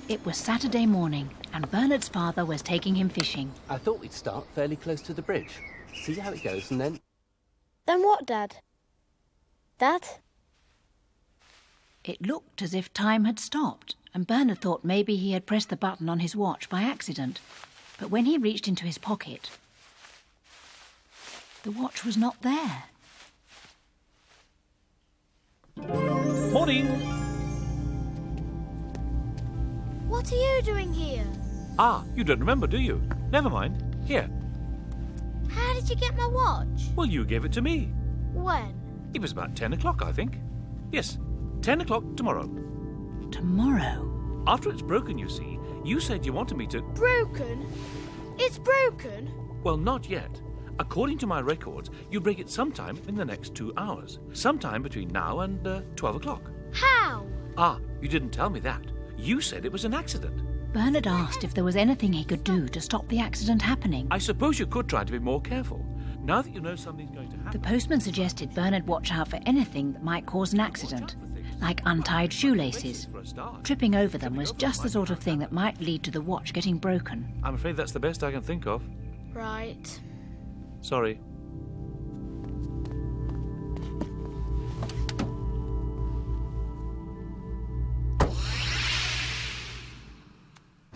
It was Saturday morning, and Bernard's father was taking him fishing. I thought we'd start fairly close to the bridge. See how it goes, and then... Then what, Dad? Dad? It looked as if time had stopped, and Bernard thought maybe he had pressed the button on his watch by accident. But when he reached into his pocket, the watch was not there. Morning! What are you doing here? Ah, you don't remember, do you? Never mind. Here. How did you get my watch? Well, you gave it to me. When? It was about 10 o'clock, I think. Yes, 10 o'clock tomorrow. Tomorrow? After it's broken, you see, you said you wanted me to... Broken? It's broken? Well, not yet. According to my records, you break it sometime in the next 2 hours. Sometime between now and 12 o'clock. How? Ah, you didn't tell me that. You said it was an accident. Bernard asked if there was anything he could do to stop the accident happening. I suppose you could try to be more careful. Now that you know something's going to happen... The postman suggested Bernard watch out for anything that might cause an accident, like untied shoelaces. Tripping over them was just the sort of thing that might lead to the watch getting broken. I'm afraid that's the best I can think of. Right. Sorry.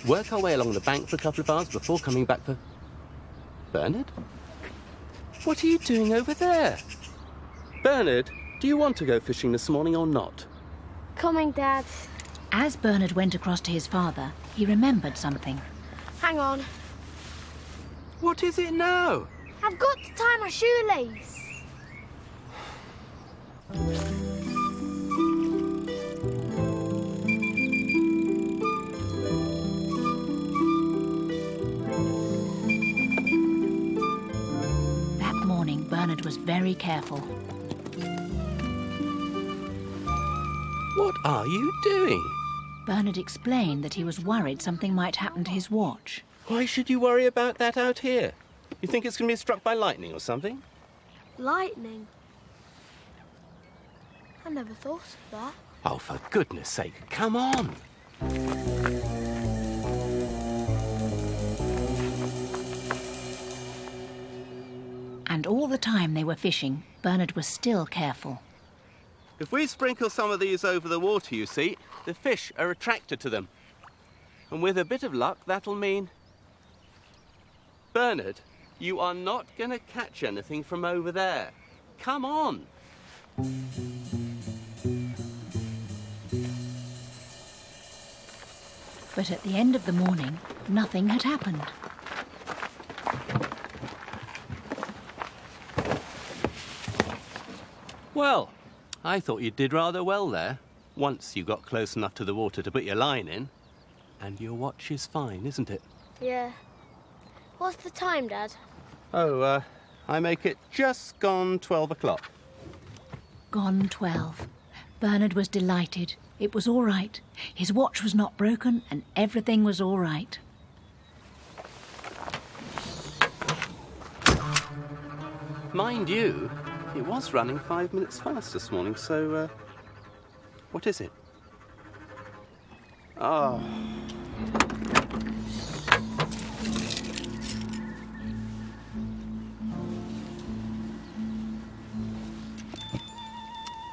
Work our way along the bank for a couple of hours before coming back for... Bernard? What are you doing over there? Bernard, do you want to go fishing this morning or not? Coming, Dad. As Bernard went across to his father, he remembered something. Hang on. What is it now? I've got to tie my shoelace. That morning, Bernard was very careful. What are you doing? Bernard explained that he was worried something might happen to his watch. Why should you worry about that out here? You think it's going to be struck by lightning or something? Lightning? I never thought of that. Oh, for goodness sake, come on! And all the time they were fishing, Bernard was still careful. If we sprinkle some of these over the water, you see, the fish are attracted to them. And with a bit of luck, that'll mean... Bernard, you are not going to catch anything from over there. Come on! But at the end of the morning, nothing had happened. Well, I thought you did rather well there. Once you got close enough to the water to put your line in. And your watch is fine, isn't it? Yeah. What's the time, Dad? Oh, I make it just gone 12 o'clock. Gone 12. Bernard was delighted. It was all right. His watch was not broken and everything was all right. Mind you, it was running 5 minutes fast this morning, so, what is it? Oh.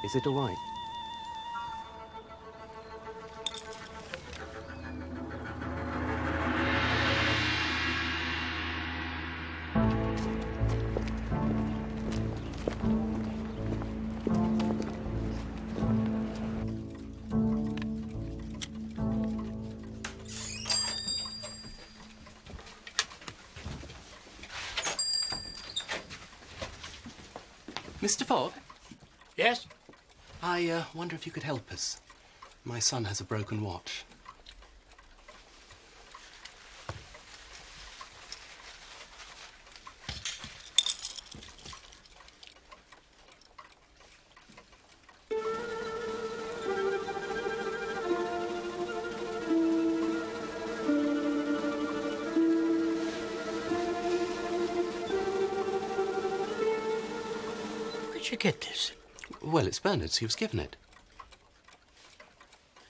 Is it all right? Mr. Fogg? Yes? I wonder if you could help us. My son has a broken watch. Where'd you get this? Well, it's Bernard's. He was given it.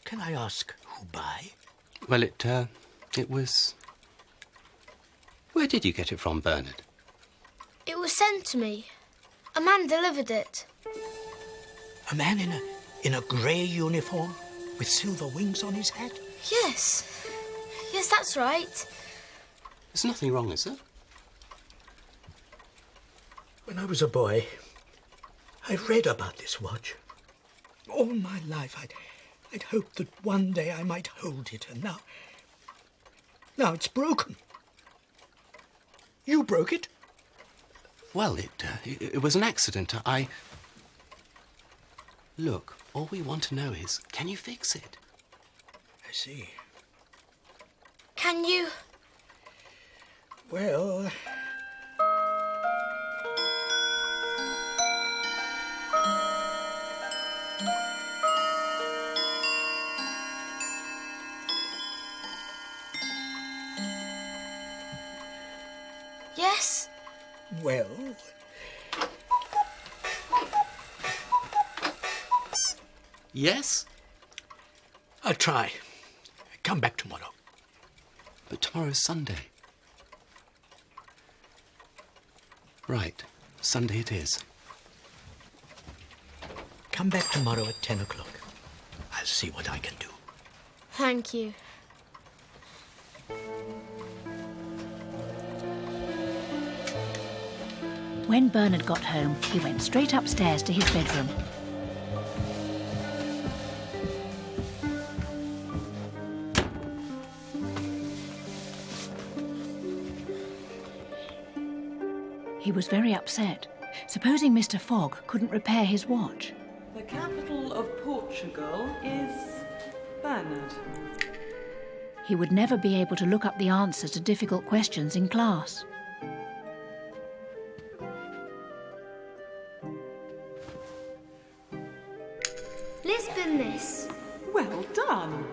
Can I ask who by? Well, it was... Where did you get it from, Bernard? It was sent to me. A man delivered it. A man in a grey uniform with silver wings on his hat? Yes. Yes, that's right. There's nothing wrong, is there? When I was a boy, I read about this watch. All my life I'd hoped that one day I might hold it, and now it's broken. You broke it? Well, it was an accident. Look, all we want to know is, can you fix it? I see. Can you? Well... Yes? Well... Yes? I'll try. Come back tomorrow. But tomorrow's Sunday. Right, Sunday it is. Come back tomorrow at 10 o'clock. I'll see what I can do. Thank you. When Bernard got home, he went straight upstairs to his bedroom. He was very upset, supposing Mr. Fogg couldn't repair his watch. The capital of Portugal is Bernard. He would never be able to look up the answers to difficult questions in class. Lisbon, miss. Well done.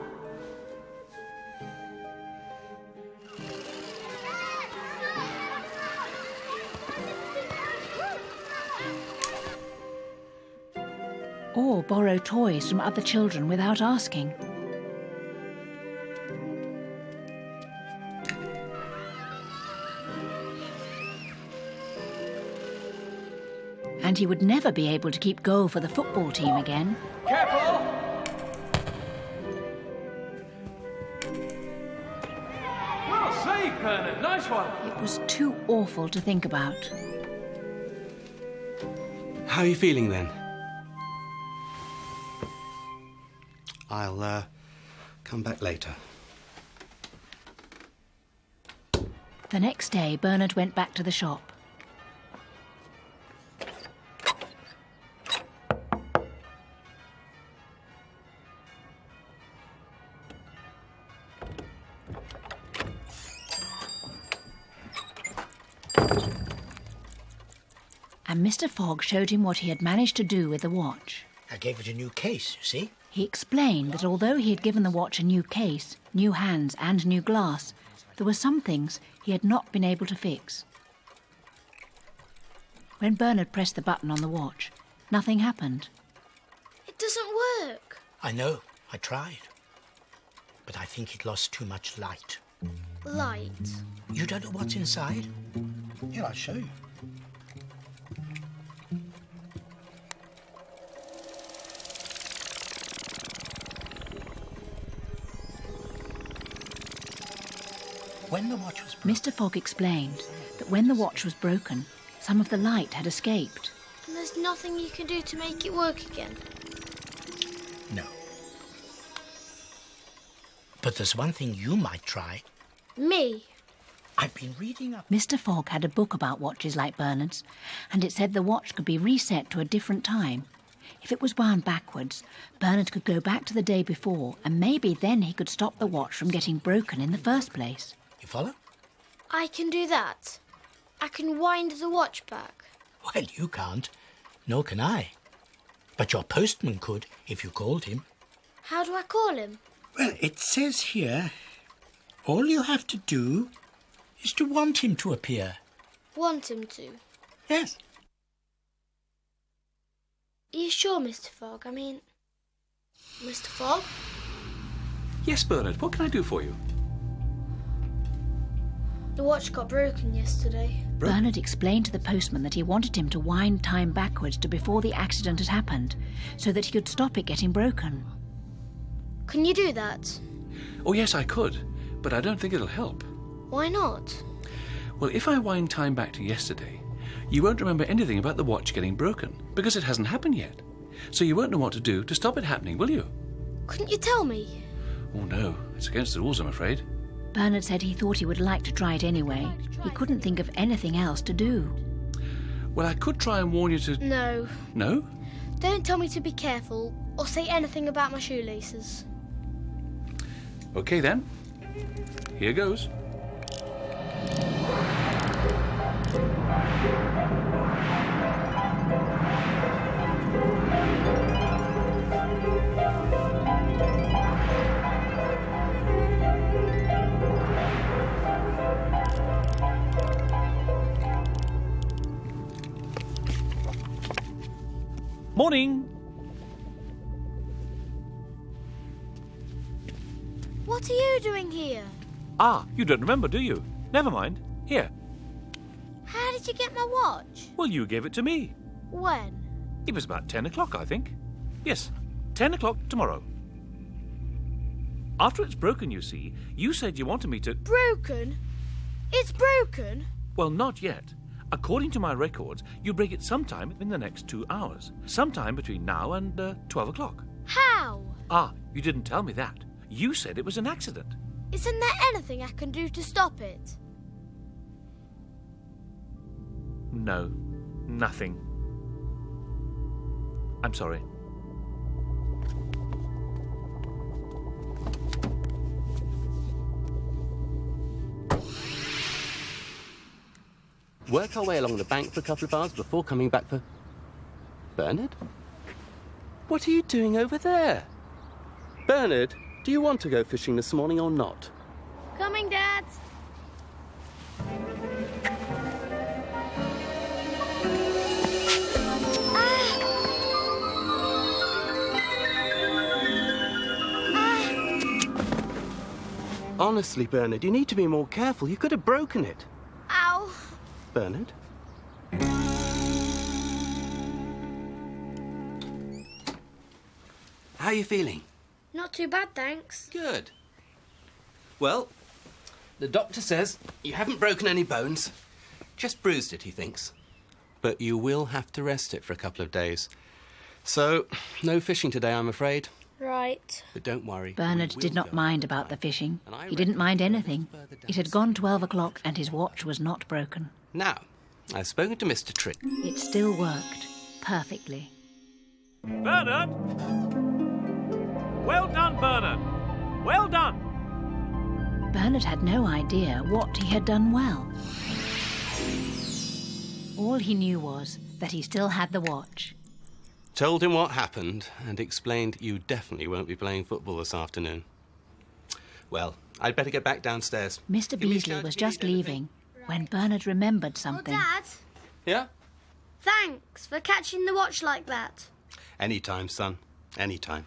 Or borrow toys from other children without asking. And he would never be able to keep goal for the football team again. Careful! Well saved, Bernard. Nice one. It was too awful to think about. How are you feeling then? I'll come back later. The next day, Bernard went back to the shop. And Mr. Fogg showed him what he had managed to do with the watch. I gave it a new case, you see? He explained that although he had given the watch a new case, new hands and new glass, there were some things he had not been able to fix. When Bernard pressed the button on the watch, nothing happened. It doesn't work. I know. I tried. But I think it lost too much light. Light. You don't know what's inside? Here, I'll show you. When the watch was broken... Mr. Fogg explained that when the watch was broken, some of the light had escaped. And there's nothing you can do to make it work again. No. But there's one thing you might try. Me? I've been reading up... Mr. Fogg had a book about watches like Bernard's, and it said the watch could be reset to a different time. If it was wound backwards, Bernard could go back to the day before, and maybe then he could stop the watch from getting broken in the first place. You follow? I can do that. I can wind the watch back. Well, you can't. Nor can I. But your postman could, if you called him. How do I call him? Well, it says here, all you have to do is to want him to appear. Want him to. Yes. Are you sure, Mr. Fogg? I mean, Mr. Fogg? Yes, Bernard, what can I do for you? The watch got broken yesterday. Bernard explained to the postman that he wanted him to wind time backwards to before the accident had happened, so that he could stop it getting broken. Can you do that? Oh, yes, I could, but I don't think it'll help. Why not? Well, if I wind time back to yesterday, you won't remember anything about the watch getting broken, because it hasn't happened yet. So you won't know what to do to stop it happening, will you? Couldn't you tell me? Oh, no, it's against the rules, I'm afraid. Bernard said he thought he would like to try it anyway. He couldn't think of anything else to do. Well, I could try and warn you to... No. No? Don't tell me to be careful or say anything about my shoelaces. OK, then. Here goes. Morning. What are you doing here? Ah, you don't remember, do you? Never mind. Here. How did you get my watch? Well, you gave it to me. When? It was about 10 o'clock, I think. Yes, 10 o'clock tomorrow. After it's broken, you see, you said you wanted me to... Broken? It's broken? Well, not yet. According to my records, you break it sometime in the next 2 hours. Sometime between now and 12 o'clock. How? Ah, you didn't tell me that. You said it was an accident. Isn't there anything I can do to stop it? No, nothing. I'm sorry. Work our way along the bank for a couple of hours before coming back for... Bernard? What are you doing over there? Bernard, do you want to go fishing this morning or not? Coming, Dad. Honestly, Bernard, you need to be more careful. You could have broken it. Ow. Bernard? How are you feeling? Not too bad, thanks. Good. Well, the doctor says you haven't broken any bones. Just bruised it, he thinks. But you will have to rest it for a couple of days. So, no fishing today, I'm afraid. Right. But don't worry. Bernard did not mind about the fishing. He didn't mind anything. It had gone 12 o'clock and his watch was not broken. Now, I've spoken to Mr. Trick. It still worked perfectly. Bernard! Well done, Bernard! Well done! Bernard had no idea what he had done well. All he knew was that he still had the watch. Told him what happened and explained you definitely won't be playing football this afternoon. Well, I'd better get back downstairs. Mr. Give me a Beasley shout was if you just need anything. leaving when Bernard remembered Oh, something. Dad, Yeah? thanks for catching the watch like that. Anytime, son. Anytime.